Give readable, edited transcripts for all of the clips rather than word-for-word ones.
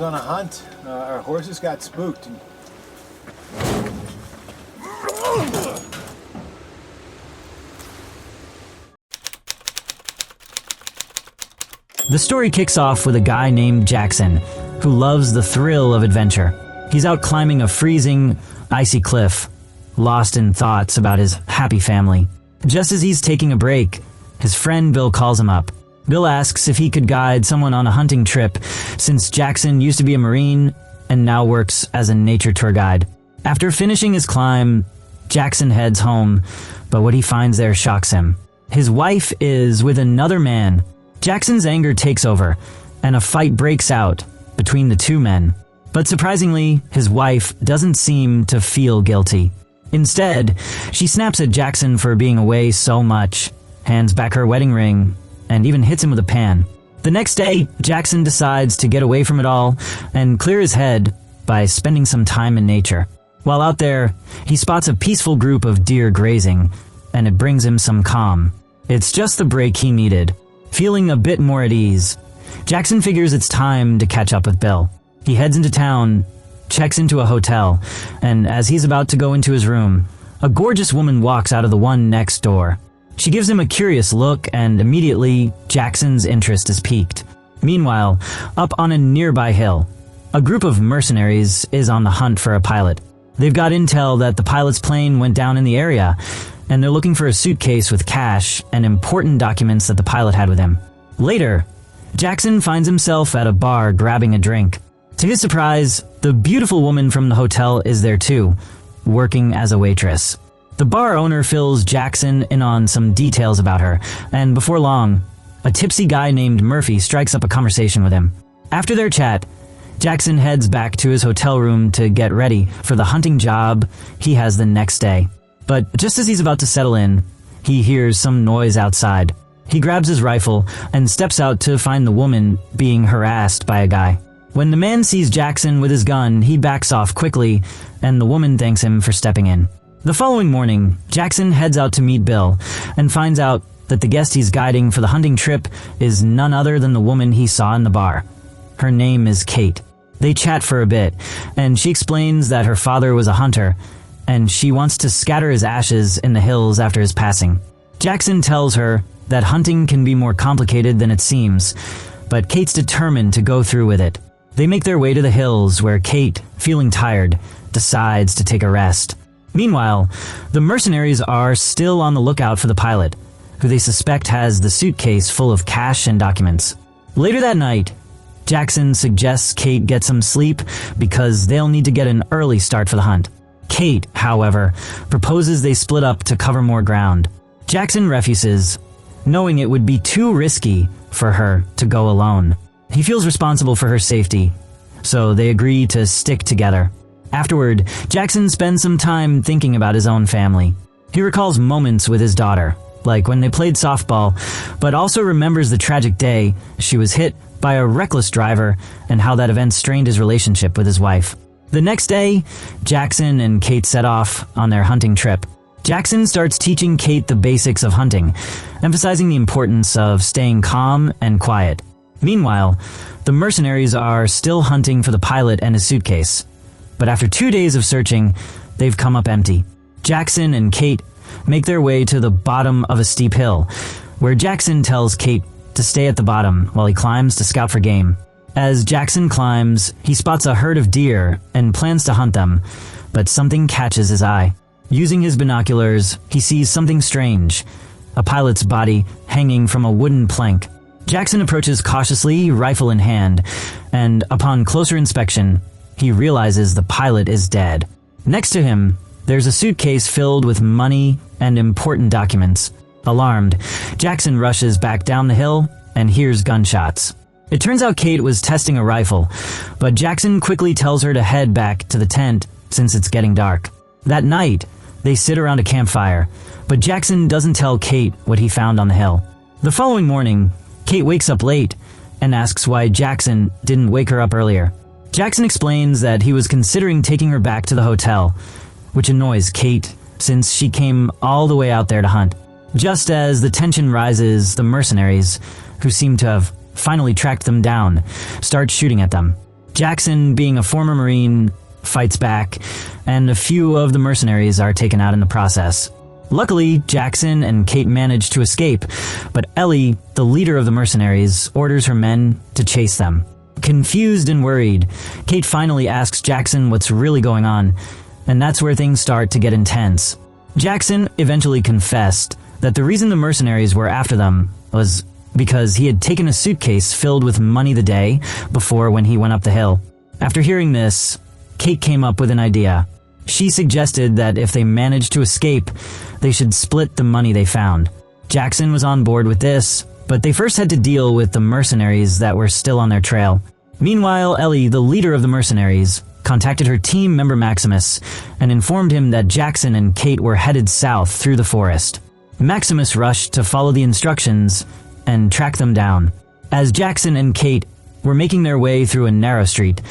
on a hunt. Our horses got spooked. The story kicks off with a guy named Jackson, who loves the thrill of adventure. He's out climbing a freezing, icy cliff, lost in thoughts about his happy family. Just as he's taking a break, his friend Bill calls him up. Bill asks if he could guide someone on a hunting trip, since Jackson used to be a Marine and now works as a nature tour guide. After finishing his climb, Jackson heads home, but what he finds there shocks him. His wife is with another man. Jackson's anger takes over, and a fight breaks out between the two men. But surprisingly, his wife doesn't seem to feel guilty. Instead, she snaps at Jackson for being away so much, hands back her wedding ring, and even hits him with a pan. The next day, Jackson decides to get away from it all and clear his head by spending some time in nature. While out there, he spots a peaceful group of deer grazing, and it brings him some calm. It's just the break he needed. Feeling a bit more at ease, Jackson figures it's time to catch up with Bill. He heads into town, checks into a hotel, and as he's about to go into his room, a gorgeous woman walks out of the one next door. She gives him a curious look, and immediately, Jackson's interest is piqued. Meanwhile, up on a nearby hill, a group of mercenaries is on the hunt for a pilot. They've got intel that the pilot's plane went down in the area, and they're looking for a suitcase with cash and important documents that the pilot had with him. Later, Jackson finds himself at a bar grabbing a drink. To his surprise, the beautiful woman from the hotel is there too, working as a waitress. The bar owner fills Jackson in on some details about her, and before long, a tipsy guy named Murphy strikes up a conversation with him. After their chat, Jackson heads back to his hotel room to get ready for the hunting job he has the next day. But just as he's about to settle in, he hears some noise outside. He grabs his rifle and steps out to find the woman being harassed by a guy. When the man sees Jackson with his gun, he backs off quickly, and the woman thanks him for stepping in. The following morning, Jackson heads out to meet Bill and finds out that the guest he's guiding for the hunting trip is none other than the woman he saw in the bar. Her name is Kate. They chat for a bit, and she explains that her father was a hunter, and she wants to scatter his ashes in the hills after his passing. Jackson tells her that hunting can be more complicated than it seems, but Kate's determined to go through with it. They make their way to the hills where Kate, feeling tired, decides to take a rest. Meanwhile, the mercenaries are still on the lookout for the pilot, who they suspect has the suitcase full of cash and documents. Later that night, Jackson suggests Kate get some sleep because they'll need to get an early start for the hunt. Kate, however, proposes they split up to cover more ground. Jackson refuses, knowing it would be too risky for her to go alone. He feels responsible for her safety, so they agree to stick together. Afterward, Jackson spends some time thinking about his own family. He recalls moments with his daughter, like when they played softball, but also remembers the tragic day she was hit by a reckless driver and how that event strained his relationship with his wife. The next day, Jackson and Kate set off on their hunting trip. Jackson starts teaching Kate the basics of hunting, emphasizing the importance of staying calm and quiet. Meanwhile, the mercenaries are still hunting for the pilot and his suitcase. But after 2 days of searching, they've come up empty. Jackson and Kate make their way to the bottom of a steep hill, where Jackson tells Kate to stay at the bottom while he climbs to scout for game. As Jackson climbs, he spots a herd of deer and plans to hunt them, but something catches his eye. Using his binoculars, he sees something strange, a pilot's body hanging from a wooden plank. Jackson approaches cautiously, rifle in hand, and upon closer inspection, he realizes the pilot is dead. Next to him, there's a suitcase filled with money and important documents. Alarmed, Jackson rushes back down the hill and hears gunshots. It turns out Kate was testing a rifle, but Jackson quickly tells her to head back to the tent since it's getting dark. That night, they sit around a campfire, but Jackson doesn't tell Kate what he found on the hill. The following morning, Kate wakes up late and asks why Jackson didn't wake her up earlier. Jackson explains that he was considering taking her back to the hotel, which annoys Kate since she came all the way out there to hunt. Just as the tension rises, the mercenaries, who seem to have finally tracked them down, start shooting at them. Jackson, being a former Marine, fights back, and a few of the mercenaries are taken out in the process. Luckily, Jackson and Kate manage to escape, but Ellie, the leader of the mercenaries, orders her men to chase them. Confused and worried, Kate finally asks Jackson what's really going on, and that's where things start to get intense. Jackson eventually confessed that the reason the mercenaries were after them was because he had taken a suitcase filled with money the day before when he went up the hill. After hearing this, Kate came up with an idea. She suggested that if they managed to escape, they should split the money they found. Jackson was on board with this, but they first had to deal with the mercenaries that were still on their trail. Meanwhile, Ellie, the leader of the mercenaries, contacted her team member Maximus and informed him that Jackson and Kate were headed south through the forest. Maximus rushed to follow the instructions and track them down. As Jackson and Kate were making their way through a narrow street,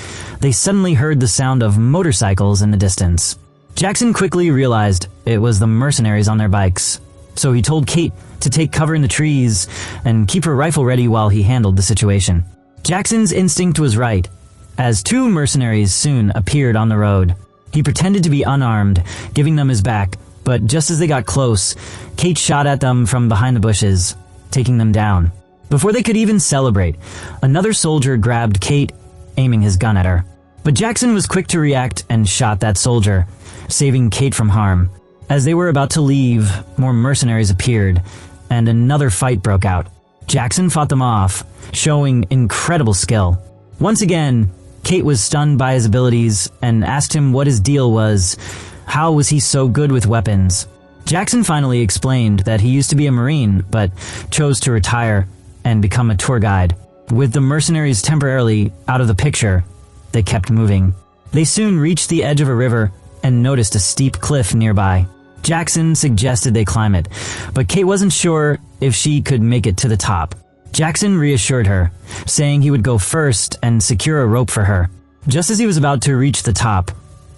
they suddenly heard the sound of motorcycles in the distance. Jackson quickly realized it was the mercenaries on their bikes, so he told Kate to take cover in the trees and keep her rifle ready while he handled the situation. Jackson's instinct was right, as two mercenaries soon appeared on the road. He pretended to be unarmed, giving them his back, but just as they got close, Kate shot at them from behind the bushes, taking them down. Before they could even celebrate, another soldier grabbed Kate, aiming his gun at her. But Jackson was quick to react and shot that soldier, saving Kate from harm. As they were about to leave, more mercenaries appeared, and another fight broke out. Jackson fought them off, showing incredible skill. Once again, Kate was stunned by his abilities and asked him what his deal was. How was he so good with weapons? Jackson finally explained that he used to be a Marine, but chose to retire and become a tour guide. With the mercenaries temporarily out of the picture, they kept moving. They soon reached the edge of a river and noticed a steep cliff nearby. Jackson suggested they climb it, but Kate wasn't sure if she could make it to the top. Jackson reassured her, saying he would go first and secure a rope for her. Just as he was about to reach the top,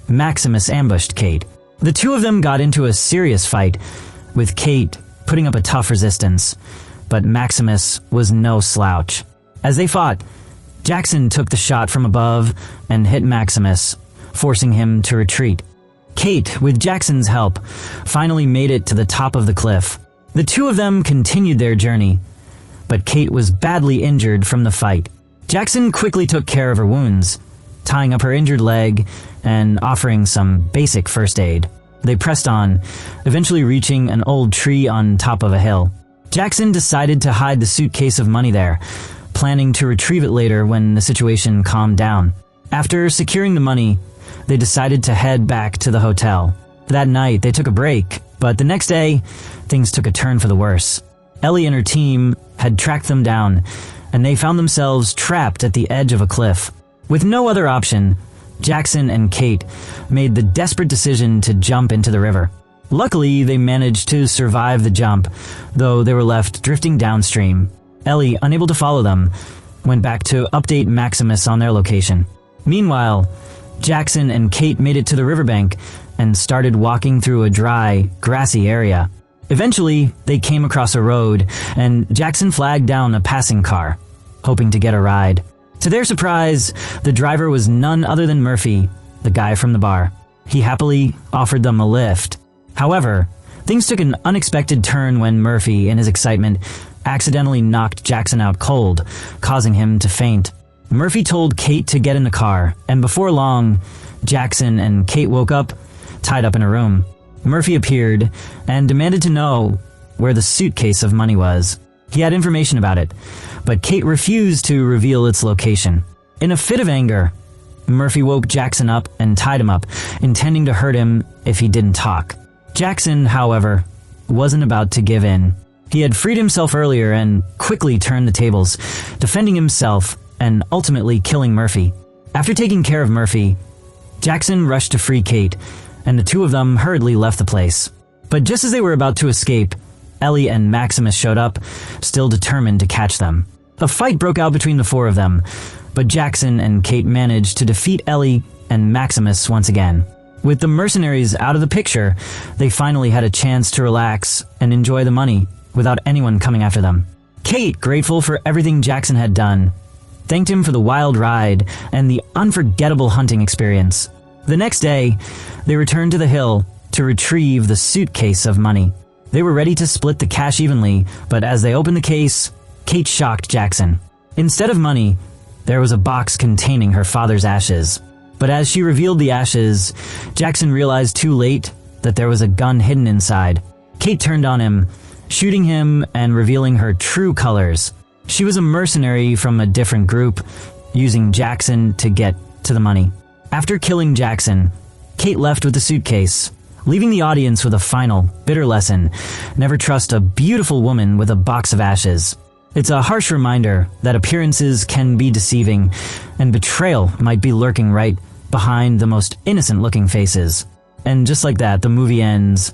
Maximus ambushed Kate. The two of them got into a serious fight, with Kate putting up a tough resistance, but Maximus was no slouch. As they fought, Jackson took the shot from above and hit Maximus, forcing him to retreat. Kate, with Jackson's help, finally made it to the top of the cliff. The two of them continued their journey, but Kate was badly injured from the fight. Jackson quickly took care of her wounds, tying up her injured leg and offering some basic first aid. They pressed on, eventually reaching an old tree on top of a hill. Jackson decided to hide the suitcase of money there, planning to retrieve it later when the situation calmed down. After securing the money, they decided to head back to the hotel. That night, they took a break, but the next day, things took a turn for the worse. Ellie and her team had tracked them down, and they found themselves trapped at the edge of a cliff. With no other option, Jackson and Kate made the desperate decision to jump into the river. Luckily, they managed to survive the jump, though they were left drifting downstream. Ellie, unable to follow them, went back to update Maximus on their location. Meanwhile, Jackson and Kate made it to the riverbank and started walking through a dry, grassy area. Eventually, they came across a road, and Jackson flagged down a passing car, hoping to get a ride. To their surprise, the driver was none other than Murphy, the guy from the bar. He happily offered them a lift. However, things took an unexpected turn when Murphy, in his excitement, accidentally knocked Jackson out cold, causing him to faint. Murphy told Kate to get in the car, and before long, Jackson and Kate woke up, tied up in a room. Murphy appeared and demanded to know where the suitcase of money was. He had information about it, but Kate refused to reveal its location. In a fit of anger, Murphy woke Jackson up and tied him up, intending to hurt him if he didn't talk. Jackson, however, wasn't about to give in. He had freed himself earlier and quickly turned the tables, defending himself and ultimately killing Murphy. After taking care of Murphy, Jackson rushed to free Kate, and the two of them hurriedly left the place. But just as they were about to escape, Ellie and Maximus showed up, still determined to catch them. A fight broke out between the four of them, but Jackson and Kate managed to defeat Ellie and Maximus once again. With the mercenaries out of the picture, they finally had a chance to relax and enjoy the money without anyone coming after them. Kate, grateful for everything Jackson had done, thanked him for the wild ride and the unforgettable hunting experience. The next day, they returned to the hill to retrieve the suitcase of money. They were ready to split the cash evenly, but as they opened the case, Kate shocked Jackson. Instead of money, there was a box containing her father's ashes. But as she revealed the ashes, Jackson realized too late that there was a gun hidden inside. Kate turned on him, shooting him and revealing her true colors. She was a mercenary from a different group, using Jackson to get to the money. After killing Jackson, Kate left with the suitcase, leaving the audience with a final, bitter lesson: never trust a beautiful woman with a box of ashes. It's a harsh reminder that appearances can be deceiving, and betrayal might be lurking right behind the most innocent-looking faces. And just like that, the movie ends